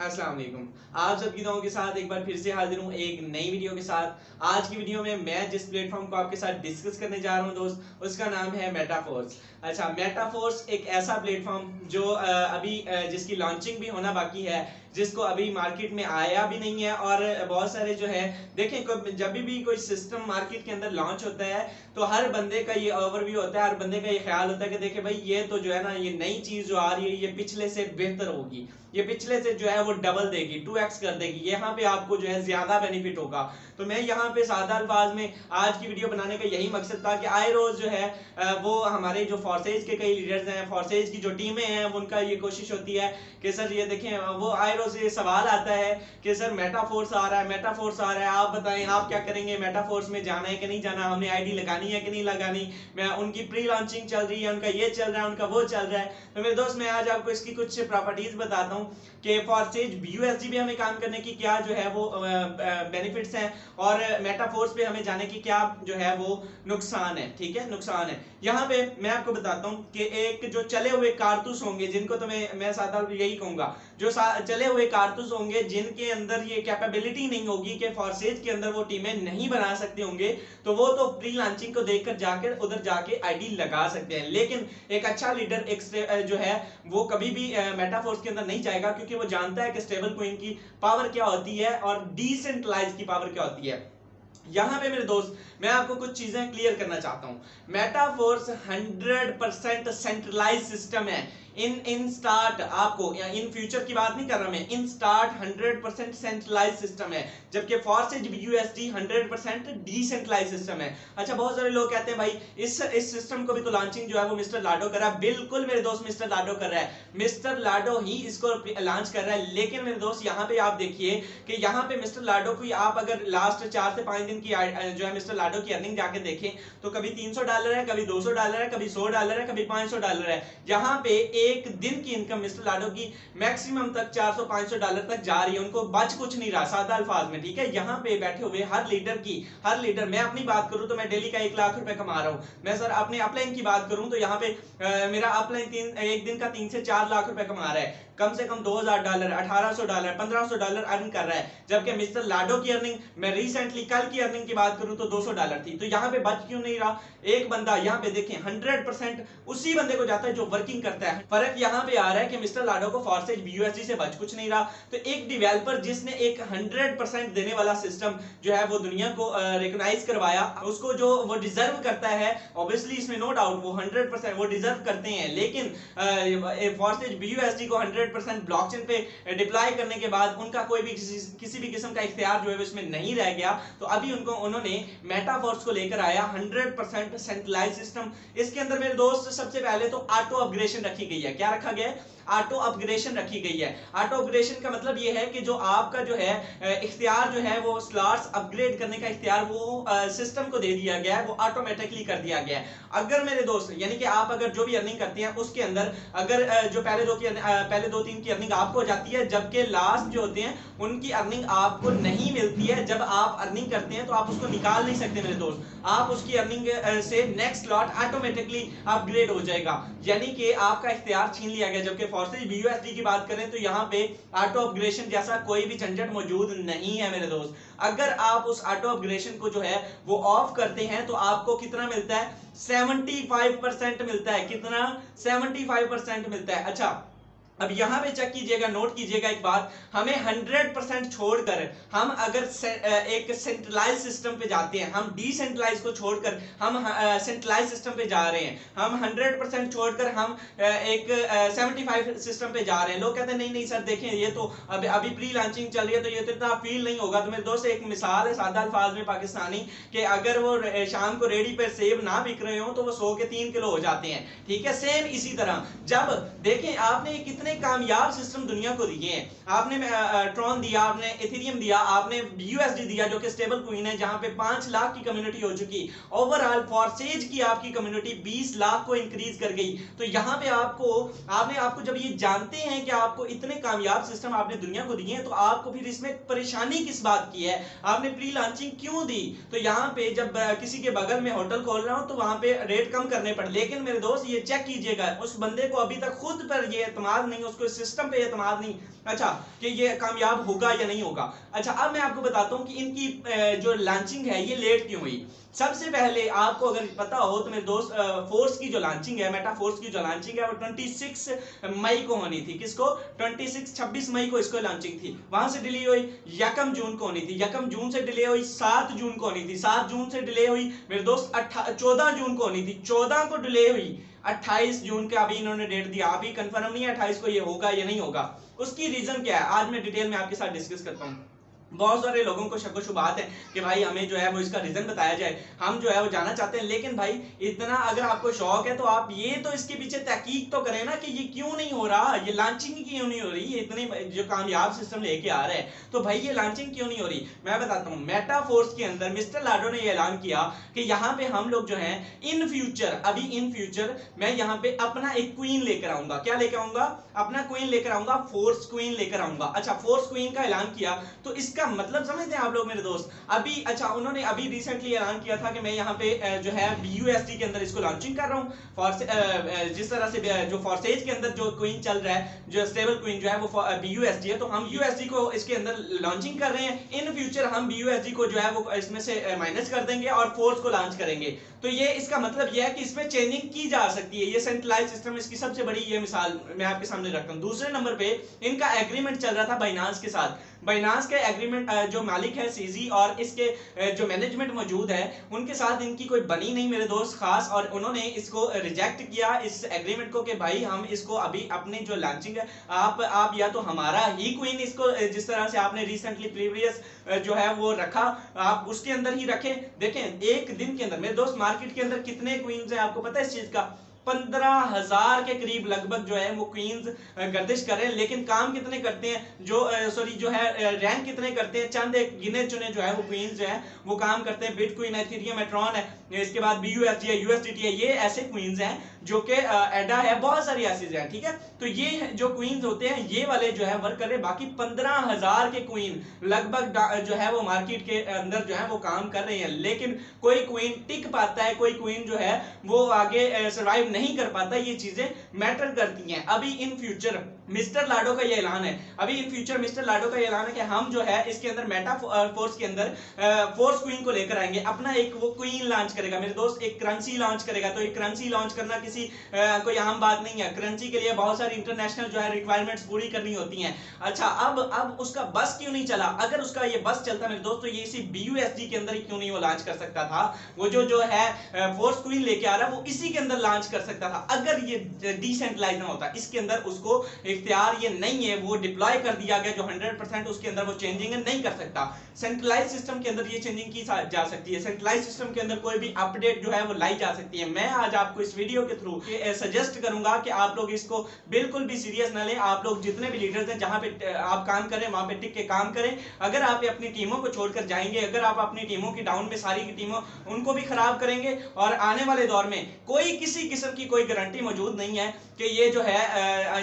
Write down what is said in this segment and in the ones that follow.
अस्सलाम वालेकुम। आप सबकी दुआओं के साथ एक बार फिर से हाजिर हूँ एक नई वीडियो के साथ। आज की वीडियो में मैं जिस प्लेटफॉर्म को आपके साथ डिस्कस करने जा रहा हूँ दोस्त, उसका नाम है मेटाफोर्स। अच्छा, मेटाफोर्स एक ऐसा प्लेटफॉर्म जो अभी जिसकी लॉन्चिंग भी होना बाकी है, जिसको अभी मार्केट में आया भी नहीं है। और बहुत सारे जो है देखें, जब भी कोई सिस्टम मार्केट के अंदर लॉन्च होता है तो हर बंदे का ये ओवरव्यू होता है, हर बंदे का ये ख्याल होता है कि देखे भाई ये तो जो है ना, ये नई चीज जो आ रही है ये पिछले से बेहतर होगी, ये पिछले से जो है वो डबल देगी, 2x कर देगी, यहाँ पे आपको जो है ज्यादा बेनिफिट होगा। तो मैं यहाँ पे सादा अल्फाज में आज की वीडियो बनाने का यही मकसद था कि आए रोज जो है वो हमारे जो फोर्सेज के कई लीडर्स हैं, फोर्सेज की जो टीमें हैं, उनका ये कोशिश होती है कि सर ये देखें, वो आए रोज ये सवाल आता है कि सर मेटाफोर्स आ रहा है, मेटाफोर्स आ रहा है, आप बताएं आप क्या करेंगे, मेटाफोर्स में जाना है कि नहीं जाना, हमने आईडी लगानी है कि नहीं लगानी, मैं उनकी प्री लॉन्चिंग चल रही है, उनका ये चल रहा है, उनका वो चल रहा है। तो मेरे दोस्त, मैं आज आपको इसकी कुछ प्रॉपर्टीज बताता हूँ कि फॉर्सेज BUSD भी हमें काम करने की क्या जो है वो बेनिफिट्स हैं, और मेटाफोर्स पे हमें जाने की क्या जो है वो नुकसान है। ठीक है, नुकसान है। यहाँ पे मैं आपको बताता हूँ कि एक जो चले हुए कारतूस होंगे, जिनको तो मैं सादा यही कहूंगा, जो चले हुए कारतूस होंगे जिनके अंदर ये कैपेबिलिटी नहीं होगी कि फॉर्सेज के अंदर वो टीमें नहीं बना सकते होंगे, तो वो तो प्री लॉन्चिंग को देखकर जाकर उधर जाके आईडी लगा सकते हैं। लेकिन एक अच्छा लीडर एक जो है वो कभी भी मेटाफोर्स के अंदर नहीं जाएगा, क्योंकि वो जानता है कि स्टेबल कॉइन की पावर क्या होती है और डिसेंट्रलाइज की पावर क्या होती है। यहां पे मेरे दोस्त, मैं आपको कुछ चीजें क्लियर करना चाहता हूं। मेटाफोर्स 100% सेंट्रलाइज सिस्टम है। इन स्टार्ट आपको इन फ्यूचर की बात नहीं कर रहा मैं, इन स्टार्ट 100% सेंट्रलाइज सिस्टम है, जबकि फॉर्सेज BUSD 100% डिसेंट्रलाइज सिस्टम है। अच्छा, बहुत सारे लोग कहते हैं भाई इस सिस्टम को भी तो लॉन्चिंग जो है वो मिस्टर लाडो कर रहा है। बिल्कुल मेरे दोस्त, मिस्टर लाडो कर रहा है, मिस्टर लाडो ही इसको लॉन्च कर रहा है। लेकिन मेरे दोस्त, यहाँ पे आप देखिए कि यहाँ पे मिस्टर लाडो को आप अगर लास्ट 4 से 5 दिन की जो है मिस्टर लाडो की अर्निंग जाके देखें तो कभी $300 है, कभी $200 है, कभी $100 है, कभी $500 है। यहाँ पे एक दिन की इनकम मिस्टर लाडो की मैक्सिमम तक $400-500 तक जा रही है, उनको बच कुछ नहीं रहा, सादा अल्फाज में। ठीक है, यहाँ पे बैठे हुए हर लीडर, मैं अपनी बात करूं तो मैं डेली का 1 लाख रुपए कमा रहा हूं। मैं सर अपने अपलाइन की बात करूं तो यहाँ पे मेरा अपलाइन एक दिन का 3 से 4 लाख रुपए कमा रहा है, कम से कम $2000, $1800, $1500 अर्न कर रहा है। जबकि मिस्टर लाडो की अर्निंग, मैं रिसेंटली कल की अर्निंग की बात करूं तो $200 थी। तो यहाँ पे बच क्यों नहीं रहा एक बंदा? यहाँ पे देखें 100% उसी बंदे को जाता है जो वर्किंग करता है। फर्क यहाँ पे आ रहा है कि मिस्टर लाडो को फॉर्सेज BUSD से बच कुछ नहीं रहा। तो एक डिवेलपर जिसने एक 100% देने वाला सिस्टम जो है वो दुनिया को रिकॉग्नाइज करवाया, उसको जो वो डिजर्व करता है, ऑब्वियसली इसमें नो डाउट वो 100% वो डिजर्व करते हैं। लेकिन फॉर्सेज BUSD को 100% ब्लॉकचेन पे डिप्लॉय करने के बाद उनका कोई भी किसी भी किस्म का इख्तियार जो है इसमें नहीं रह गया। तो अभी उन्होंने मेटाफोर्स को लेकर आया 100% सेंट्रलाइज सिस्टम। इसके अंदर मेरे दोस्त सबसे पहले तो ऑटो अपग्रेडेशन रखी गई है। क्या रखा गया है? ऑटो अपग्रेडेशन रखी गई है। ऑटो अपग्रेडेशन का मतलब यह है कि जो आपका जो है इख्तियार जो है वो स्लॉट्स अपग्रेड करने का इख्तियार वो सिस्टम को दे दिया गया है, वो ऑटोमेटिकली कर दिया गया है। अगर मेरे दोस्त, यानी कि आप अगर जो भी अर्निंग करते हैं उसके अंदर अगर जो पहले 2-3 की अर्निंग आपको हो जाती है, जबकि लास्ट जो होते हैं उनकी अर्निंग आपको नहीं मिलती है। जब आप अर्निंग करते हैं तो आप उसको निकाल नहीं सकते मेरे दोस्त, आप उसकी अर्निंग से नेक्स्ट स्लॉट ऑटोमेटिकली अपग्रेड हो जाएगा, यानी कि आपका इख्तियार छीन लिया गया। जबकि फॉर्सेज BUSD की बात करें तो यहाँ पे ऑटो अपग्रेडेशन जैसा कोई भी झंझट मौजूद नहीं है मेरे दोस्त। अगर आप उस ऑटो अपग्रेडेशन को जो है वो ऑफ करते हैं तो आपको कितना मिलता है? 75% मिलता है। कितना? 75% मिलता है। अच्छा, अब यहां पे चेक कीजिएगा, नोट कीजिएगा एक बात, हमें 100% छोड़कर हम अगर एक सेंट्रलाइज सिस्टम पे जाते हैं, हम डिसेंट्रलाइज को छोड़कर हम सेंट्रलाइज सिस्टम पे जा रहे हैं, हम 100% छोड़कर हम एक 75 सिस्टम पे जा रहे हैं। लोग कहते हैं नहीं नहीं सर देखें ये तो अभी प्री लॉन्चिंग चल रही है तो ये तो इतना फील नहीं होगा। तो मेरे दोस्त एक मिसाल है सादा अल्फाज में पाकिस्तानी, कि अगर वो शाम को रेडी पे सेब ना बिक रहे हो तो वो 100 के 3 किलो हो जाते हैं। ठीक है, सेम इसी तरह जब देखें आपने कितने कामयाब सिस्टम दुनिया को दिए हैं, आपने ट्रॉन दिया, आपने इथेरियम दिया, आपने BUSD दिया जो कि स्टेबल कॉइन है, जहां पे 5 लाख की कम्युनिटी हो चुकी, ओवरऑल फॉर्सेज की आपकी कम्युनिटी 20 लाख को इंक्रीज कर गई। तो यहां पे आपको जब ये जानते हैं कि आपको इतने कामयाब सिस्टम आपने दुनिया को दिए हैं, तो आपको फिर इसमें परेशानी किस बात की है? आपने प्री लॉन्चिंग क्यों दी? तो यहां पे जब किसी के बगल में होटल खोल रहा हूं तो वहां पे रेट कम करने पड़े। लेकिन मेरे दोस्त ये चेक कीजिएगा, उस बंदे को अभी तक खुद पर ये एतमाद नहीं नहीं, उसको इस सिस्टम पे एतमाद नहीं, अच्छा, कि ये कामयाब होगा या नहीं होगा। अच्छा, अब मैं आपको बताता हूँ कि इनकी जो लॉन्चिंग है ये लेट क्यों हुई। सबसे पहले आपको अगर पता हो तो मेरे दोस्त, फोर्स की जो लॉन्चिंग है, मेटा फोर्स की जो लॉन्चिंग है वो 26 मई को होनी थी। किसको? 26 मई को इसको लॉन्चिंग थी। वहां से डिले हुई 1 जून को होनी थी, 1 जून से डिले हुई 7 जून को होनी थी, 7 जून से डिले हुई मेरे दोस्त 14 जून को होनी थी, 14 को डिले हुई 28 जून का अभी इन्होंने डेट दिया, अभी कंफर्म नहीं है 28 को ये होगा या नहीं होगा। उसकी रीजन क्या है आज मैं डिटेल में आपके साथ डिस्कस करता हूँ। बहुत सारे लोगों को शक व शुबहात है कि भाई हमें जो है वो इसका रीजन बताया जाए, हम जो है वो जानना चाहते हैं। लेकिन भाई इतना अगर आपको शौक है तो आप ये तो इसके पीछे तहकीक तो करें ना कि ये क्यों नहीं हो रहा, ये लॉन्चिंग क्यों नहीं हो रही, ये इतने जो कामयाब सिस्टम लेके आ रहा है तो भाई ये लॉन्चिंग क्यों नहीं हो रही। मैं बताता हूँ, मेटा फोर्स के अंदर मिस्टर लाडो ने ये ऐलान किया कि यहाँ पे हम लोग जो है इन फ्यूचर, अभी इन फ्यूचर मैं यहाँ पे अपना एक क्वीन लेकर आऊंगा। क्या लेकर आऊंगा? अपना क्वीन लेकर आऊंगा, फोर्स क्वीन लेकर आऊंगा। अच्छा, फोर्स क्वीन का ऐलान किया तो इसका मतलब समझते हैं आप लोग मेरे दोस्त। अभी अच्छा, उन्होंने अभी रिसेंटली ऐलान किया था कि मैं यहाँ पे जो है BUSD के अंदर इसको लॉन्चिंग कर रहा हूँ। जिस तरह से जो फॉर्सेज के अंदर जो क्वीन चल रहा है, जो स्टेबल क्वीन जो है वो BUSD है, तो हम USD को इसके अंदर लॉन्चिंग कर रहे हैं। इन फ्यूचर हम BUSD को जो है वो इसमें से माइनस कर देंगे और फोर्स को लॉन्च करेंगे। तो ये इसका मतलब ये है कि इसमें चेंजिंग की जा सकती है। ये सेंट्रलाइज सिस्टम, इसकी सबसे बड़ी ये मिसाल मैं आपके सामने रखता हूँ। दूसरे नंबर पे इनका एग्रीमेंट चल रहा था बाइनांस के साथ। बाइनांस के एग्रीमेंट जो मालिक है सीजी और इसके जो मैनेजमेंट मौजूद है उनके साथ इनकी कोई बनी नहीं मेरे दोस्त खास, और उन्होंने इसको रिजेक्ट किया इस एग्रीमेंट को कि भाई हम इसको अभी अपनी जो लॉन्चिंग है आप या तो हमारा ही क्वीन इसको जिस तरह से आपने रिसेंटली प्रीवियस जो है वो रखा आप उसके अंदर ही रखें। देखें एक दिन के अंदर मेरे दोस्त मार्केट के अंदर कितने क्वींस हैं आपको पता है इस चीज का? 15,000 के करीब लगभग जो है वो क्वींस गर्दिश कर रहे हैं। लेकिन काम कितने करते हैं जो है रैंक कितने करते हैं? चंद एक गिने चुने जो है वो क्वींस जो है वो काम करते हैं। बिटकॉइन है, इथेरियम है, ट्रॉन है, इसके बाद BUSD है, USDT है, ये ऐसे क्वींस हैं जो कि एडा है, बहुत सारी ऐसी हैं। ठीक है, तो ये जो क्वींस होते हैं ये वाले जो है वर्क कर रहे हैं। बाकी 15,000 के क्वीन लगभग जो है वो मार्केट के अंदर जो है वो काम कर रहे हैं। लेकिन कोई क्वीन टिक पाता है, कोई क्वीन जो है वो आगे सर्वाइव नहीं कर पाता। ये चीजें मैटर करती हैं। अभी इन फ्यूचर मिस्टर लाडो का ये ऐलान है, अभी इन फ्यूचर मिस्टर लाडो का ये ऐलान है कि हम जो है इसके अंदर मेटा फोर्स के अंदर फोर्स क्वीन को लेकर आएंगे, अपना एक वो क्वीन लॉन्च करेगा मेरे दोस्त, एक करेंसी लॉन्च करेगा। तो एक करेंसी लॉन्च करना किसी कोई आम बात नहीं है। करेंसी के लिए बहुत सारी इंटरनेशनल जो है रिक्वायरमेंट्स पूरी करनी होती हैं। अच्छा, अब उसका बस क्यों नहीं चला? अगर उसका ये बस चलता मेरे दोस्त तो ये इसी BUSD के अंदर ही क्यों नहीं वो लॉन्च कर सकता था? वो जो है फोर्स क्वीन लेके आ रहा है वो इसी के अंदर लॉन्च कर सकता था अगर ये डिसेंट्रलाइज ना होता। इसके अंदर उसको इख्तियार ये नहीं है, वो डिप्लॉय कर दिया गया जो 100% उसके अंदर वो चेंजिंग नहीं कर सकता। सेंट्रलाइज सिस्टम के अंदर ये चेंजिंग की जा सकती है। सेंट्रलाइज सिस्टम के अंदर कोई भी अपडेट जो है वो लाई जा सकती है। मैं आज आपको इस वीडियो के थ्रू सजेस्ट करूंगा कि आप लोग इसको बिल्कुल भी सीरियस ना लें। आप लोग जितने भी लीडर्स हैं जहां पे आप काम करें वहां पे टिक के काम करें। अगर आप अपनी टीमों को छोड़कर जाएंगे, अगर आप अपनी टीमों की डाउन में सारी की टीमों उनको भी खराब करेंगे और आने वाले दौर में कोई किसी किस्म की कोई गारंटी मौजूद नहीं है कि ये जो है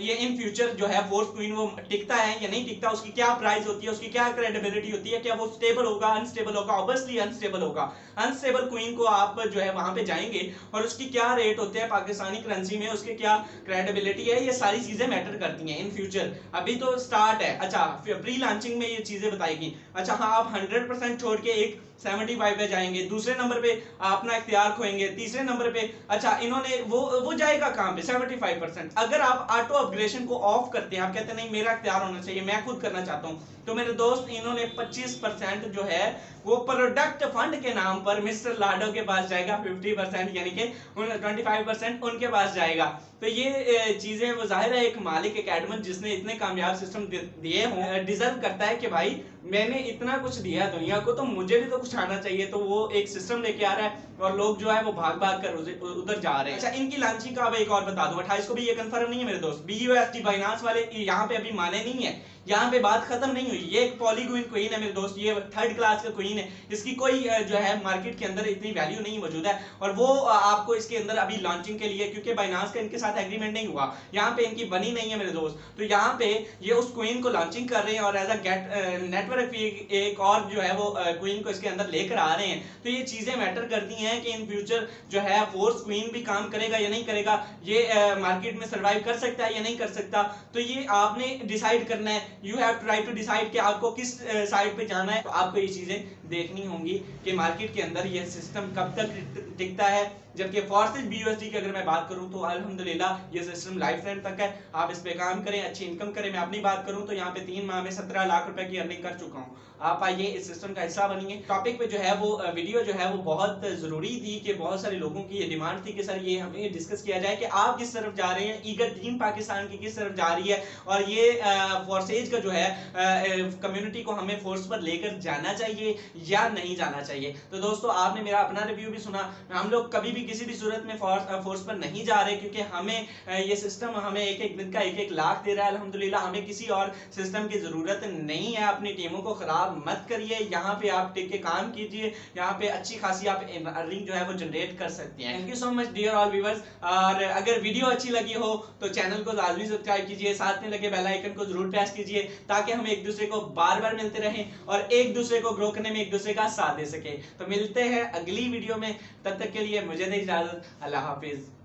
ये इन फ्यूचर जो है फोर्स क्वीन वो टिकता है या नहीं टिकता, उसकी क्या प्राइस होती है, उसकी क्या क्रेडिबिलिटी होती है, क्या वो स्टेबल होगा, अनस्टेबल होगा? ऑब्वियसली अनस्टेबल होगा। अनस्टेबल क्वीन को आप जो है वहां पे जाएंगे और उसकी क्या रेट होते हैं पाकिस्तानी करेंसी में, उसके क्या क्रेडिबिलिटी है, ये सारी चीजें मैटर करती हैं इन फ्यूचर। अभी तो स्टार्ट है। अच्छा, प्री लॉन्चिंग में ये चीजें बताएगी। अच्छा हाँ, आप 100% छोड़ के एक 75 पे जाएंगे, दूसरे नंबर पे अपना इख्तियार खोएंगे, तीसरे नंबर पे अच्छा इन्होंने वो जाएगा कहां पे? 75%। अगर आप ऑटो अपग्रेडेशन को ऑफ करते हैं, आप कहते हैं नहीं मेरा इख्तियार होना चाहिए, मैं खुद करना चाहता हूं, तो मेरे दोस्त इन्होंने 25% जो है वो प्रोडक्ट फंड के नाम पर मिस्टर लाडो के पास जाएगा, 50% यानी कि 25% उनके पास जाएगा। तो ये चीजें वो जाहिर है एक मालिक, एक एडमिन जिसने इतने कामयाब सिस्टम दिए हों डिजर्व करता है कि भाई मैंने इतना कुछ दिया दुनिया को तो मुझे भी तो कुछ आना चाहिए। तो वो एक सिस्टम लेके आ रहा है और लोग जो है वो भाग भाग कर उधर जा रहे हैं। अच्छा, इनकी लॉन्चिंग का अब एक और बता दूं, 28 को भी ये कंफर्म नहीं है मेरे दोस्त। BUSD बाइनांस वाले यहाँ पे अभी माने नहीं है यहाँ पे बात खत्म नहीं हुई। ये एक पॉलीक्वीन क्वीन है मेरे दोस्त, ये थर्ड क्लास का क्वीन है, इसकी कोई जो है मार्केट के अंदर इतनी वैल्यू नहीं मौजूद है। और वो आपको इसके अंदर अभी लॉन्चिंग के लिए, क्योंकि बाइनांस का इनके साथ एग्रीमेंट नहीं हुआ, यहाँ पे इनकी बनी नहीं है मेरे दोस्त, तो यहाँ पे ये उस क्वीन को लॉन्चिंग कर रहे हैं और एज अ गेट नेटवर्क एक और जो है वो क्वीन को इसके अंदर लेकर आ रहे हैं। तो ये चीजें मैटर करती हैं कि इन फ्यूचर जो है फोर्स क्वीन भी काम करेगा या नहीं करेगा, ये मार्केट में सर्वाइव कर सकता है या नहीं कर सकता। तो ये आपने डिसाइड करना है, you have to try to decide कि आपको किस साइड पे जाना है। तो आपको ये चीजें देखनी होंगी कि मार्केट के अंदर ये सिस्टम कब तक टिकता है। जबकि फॉर्सेज BUSD की अगर मैं बात करूं तो अल्हम्दुलिल्लाह ये सिस्टम लाइफ टाइम तक है। आप इस पे काम करें, अच्छी इनकम करें। मैं अपनी बात करूं तो यहाँ पे 3 माह में 17 लाख रुपए की अर्निंग कर चुका हूं। आप आइए इस सिस्टम का हिस्सा बनिए। टॉपिक पे जो है वो वीडियो जो है वो बहुत जरूरी थी कि बहुत सारे लोगों की ये डिमांड थी कि सर ये हमें डिस्कस किया जाए कि आप किस तरफ जा रहे हैं, ईगल टीम पाकिस्तान की किस तरफ जा रही है, और ये फोर्सेज का जो है कम्युनिटी को हमें फोर्स पर लेकर जाना चाहिए या नहीं जाना चाहिए। तो दोस्तों आपने मेरा अपना रिव्यू भी सुना, हम लोग कभी भी किसी भी सूरत में फोर्स पर नहीं जा रहे, क्योंकि हमें ये सिस्टम हमें एक एक दिन का 1-1 लाख दे रहा है अल्हम्दुलिल्लाह। हमें किसी और सिस्टम की जरूरत नहीं है। अपनी टीमों को खराब मत करिए, यहाँ पे आप टिक के काम कीजिए, यहाँ पे अच्छी खासी आप अर्निंग जो है वो जनरेट कर सकते हैं। Thank you so much dear all viewers. और अगर वीडियो अच्छी लगी हो तो चैनल को लाजमी सब्सक्राइब कीजिए, साथ में लगे बेल आइकन को जरूर प्रेस कीजिए, ताकि हम एक दूसरे को बार बार मिलते रहें और एक दूसरे को ग्रो करने में एक दूसरे का साथ दे सके। तो मिलते हैं अगली वीडियो में, तब तक के लिए मुझे दे इजाजत। अल्लाह हाफिज।